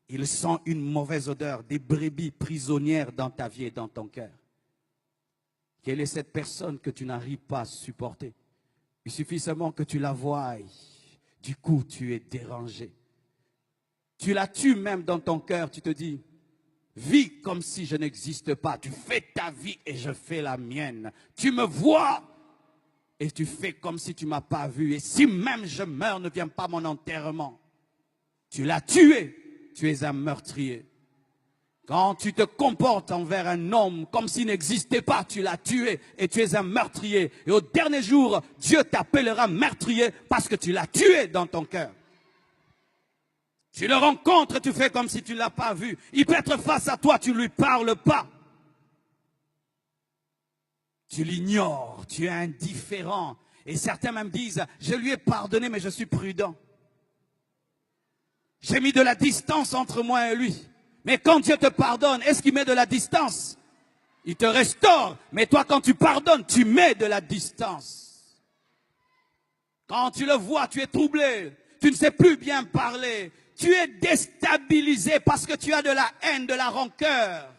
Il sent une mauvaise odeur, des brebis prisonnières dans ta vie et dans ton cœur. Quelle est cette personne que tu n'arrives pas à supporter? Il suffit seulement que tu la voies. Du coup, tu es dérangé. Tu la tues même dans ton cœur. Tu te dis, vis comme si je n'existe pas. Tu fais ta vie et je fais la mienne. Tu me vois et tu fais comme si tu ne m'as pas vu. Et si même je meurs, ne viens pas à mon enterrement. Tu l'as tué. Tu es un meurtrier. Quand tu te comportes envers un homme comme s'il n'existait pas, tu l'as tué et tu es un meurtrier. Et au dernier jour, Dieu t'appellera meurtrier parce que tu l'as tué dans ton cœur. Tu le rencontres et tu fais comme si tu ne l'as pas vu. Il peut être face à toi, tu ne lui parles pas. Tu l'ignores, tu es indifférent. Et certains même disent, je lui ai pardonné mais je suis prudent. J'ai mis de la distance entre moi et lui. Mais quand Dieu te pardonne, est-ce qu'il met de la distance? Il te restaure. Mais toi, quand tu pardonnes, tu mets de la distance. Quand tu le vois, tu es troublé. Tu ne sais plus bien parler. Tu es déstabilisé parce que tu as de la haine, de la rancœur.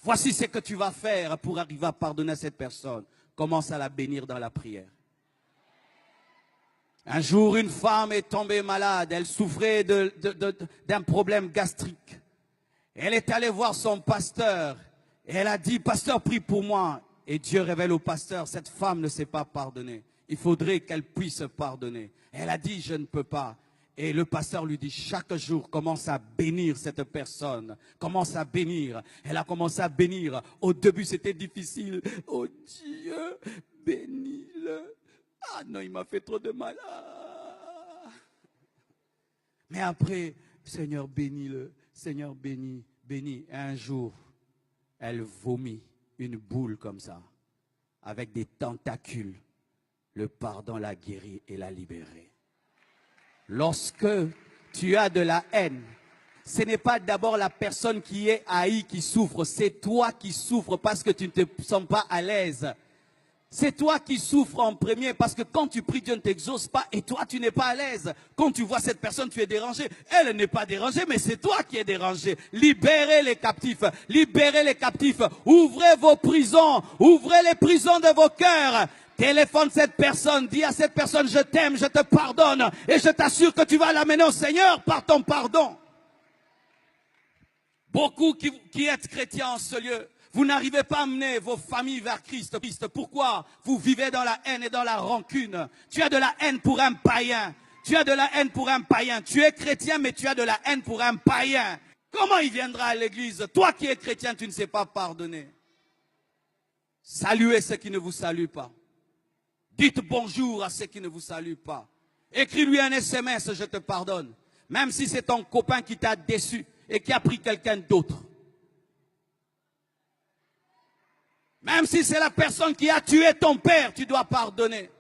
Voici ce que tu vas faire pour arriver à pardonner à cette personne. Commence à la bénir dans la prière. Un jour, une femme est tombée malade. Elle souffrait d'un problème gastrique. Elle est allée voir son pasteur. Et elle a dit, pasteur, prie pour moi. Et Dieu révèle au pasteur, cette femme ne sait pas pardonner. Il faudrait qu'elle puisse pardonner. Elle a dit, je ne peux pas. Et le pasteur lui dit, chaque jour, commence à bénir cette personne. Commence à bénir. Elle a commencé à bénir. Au début, c'était difficile. Oh Dieu, bénis-le. Ah non, il m'a fait trop de mal. Ah. Mais après, Seigneur, bénis-le. Seigneur, bénis, bénis. Et un jour, elle vomit une boule comme ça, avec des tentacules. Le pardon l'a guérie et l'a libérée. Lorsque tu as de la haine, ce n'est pas d'abord la personne qui est haïe qui souffre, c'est toi qui souffres parce que tu ne te sens pas à l'aise. C'est toi qui souffres en premier parce que quand tu pries, Dieu ne t'exauce pas et toi, tu n'es pas à l'aise. Quand tu vois cette personne, tu es dérangé. Elle n'est pas dérangée, mais c'est toi qui es dérangé. Libérez les captifs. Libérez les captifs. Ouvrez vos prisons. Ouvrez les prisons de vos cœurs. Téléphone cette personne. Dis à cette personne, je t'aime, je te pardonne. Et je t'assure que tu vas l'amener au Seigneur par ton pardon. Beaucoup qui êtes chrétiens en ce lieu, vous n'arrivez pas à amener vos familles vers Christ. Pourquoi? Vous vivez dans la haine et dans la rancune. Tu as de la haine pour un païen. Tu as de la haine pour un païen. Tu es chrétien, mais tu as de la haine pour un païen. Comment il viendra à l'église? Toi qui es chrétien, tu ne sais pas pardonner. Saluez ceux qui ne vous saluent pas. Dites bonjour à ceux qui ne vous saluent pas. Écris-lui un SMS, je te pardonne. Même si c'est ton copain qui t'a déçu et qui a pris quelqu'un d'autre. Même si c'est la personne qui a tué ton père, tu dois pardonner.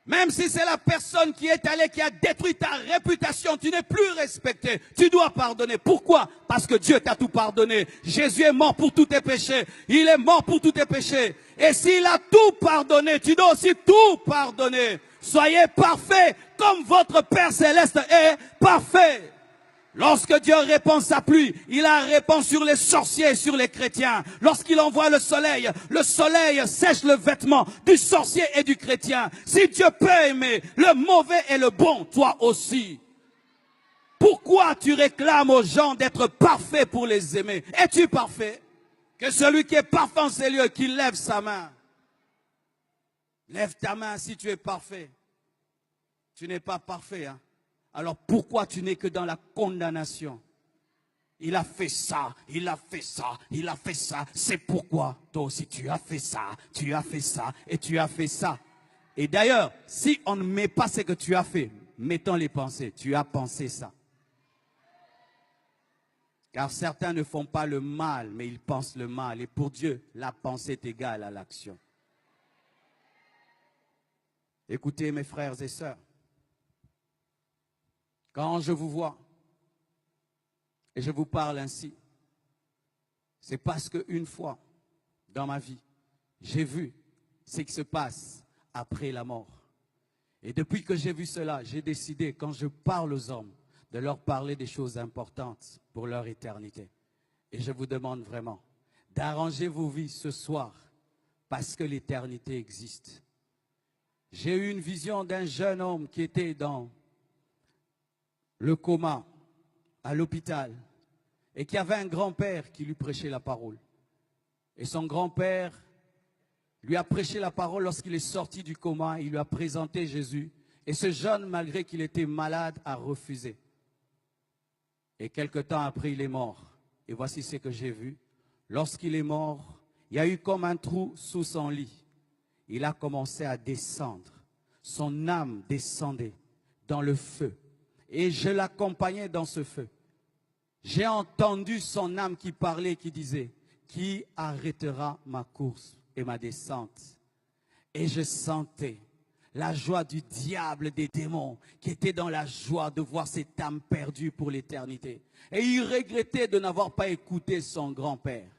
Même si c'est la personne qui est allée, qui a détruit ta réputation, tu n'es plus respecté, tu dois pardonner. Pourquoi? Parce que Dieu t'a tout pardonné. Jésus est mort pour tous tes péchés. Il est mort pour tous tes péchés. Et s'il a tout pardonné, tu dois aussi tout pardonner. Soyez parfaits comme votre Père Céleste est parfait. Lorsque Dieu répand sa pluie, il la répand sur les sorciers et sur les chrétiens. Lorsqu'il envoie le soleil sèche le vêtement du sorcier et du chrétien. Si Dieu peut aimer le mauvais et le bon, toi aussi. Pourquoi tu réclames aux gens d'être parfaits pour les aimer? Es-tu parfait? Que celui qui est parfait en ces lieux, qu'il lève sa main. Lève ta main si tu es parfait. Tu n'es pas parfait, hein? Alors pourquoi tu n'es que dans la condamnation? Il a fait ça, il a fait ça, il a fait ça. C'est pourquoi toi aussi tu as fait ça, tu as fait ça et tu as fait ça. Et d'ailleurs, si on ne met pas ce que tu as fait, mettons les pensées. Tu as pensé ça. Car certains ne font pas le mal, mais ils pensent le mal. Et pour Dieu, la pensée est égale à l'action. Écoutez mes frères et sœurs. Quand je vous vois et je vous parle ainsi, c'est parce qu'une fois dans ma vie, j'ai vu ce qui se passe après la mort. Et depuis que j'ai vu cela, j'ai décidé, quand je parle aux hommes, de leur parler des choses importantes pour leur éternité. Et je vous demande vraiment d'arranger vos vies ce soir parce que l'éternité existe. J'ai eu une vision d'un jeune homme qui était dans le coma à l'hôpital et qui avait un grand-père qui lui prêchait la parole. Et son grand-père lui a prêché la parole lorsqu'il est sorti du coma, il lui a présenté Jésus. Et ce jeune, malgré qu'il était malade, a refusé. Et quelque temps après, il est mort. Et voici ce que j'ai vu. Lorsqu'il est mort, il y a eu comme un trou sous son lit. Il a commencé à descendre. Son âme descendait dans le feu. Et je l'accompagnais dans ce feu. J'ai entendu son âme qui parlait, qui disait, « Qui arrêtera ma course et ma descente ?» Et je sentais la joie du diable, des démons, qui était dans la joie de voir cette âme perdue pour l'éternité. Et il regrettait de n'avoir pas écouté son grand-père.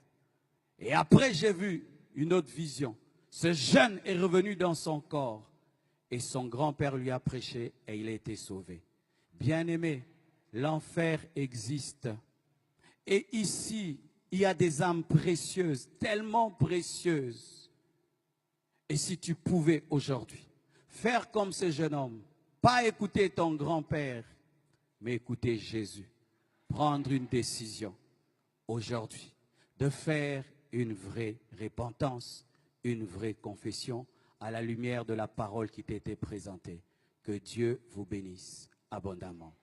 Et après, j'ai vu une autre vision. Ce jeune est revenu dans son corps et son grand-père lui a prêché et il a été sauvé. Bien-aimé, l'enfer existe. Et ici, il y a des âmes précieuses, tellement précieuses. Et si tu pouvais aujourd'hui faire comme ce jeune homme, pas écouter ton grand-père, mais écouter Jésus, prendre une décision aujourd'hui de faire une vraie repentance, une vraie confession à la lumière de la parole qui t'a été présentée. Que Dieu vous bénisse abondamment.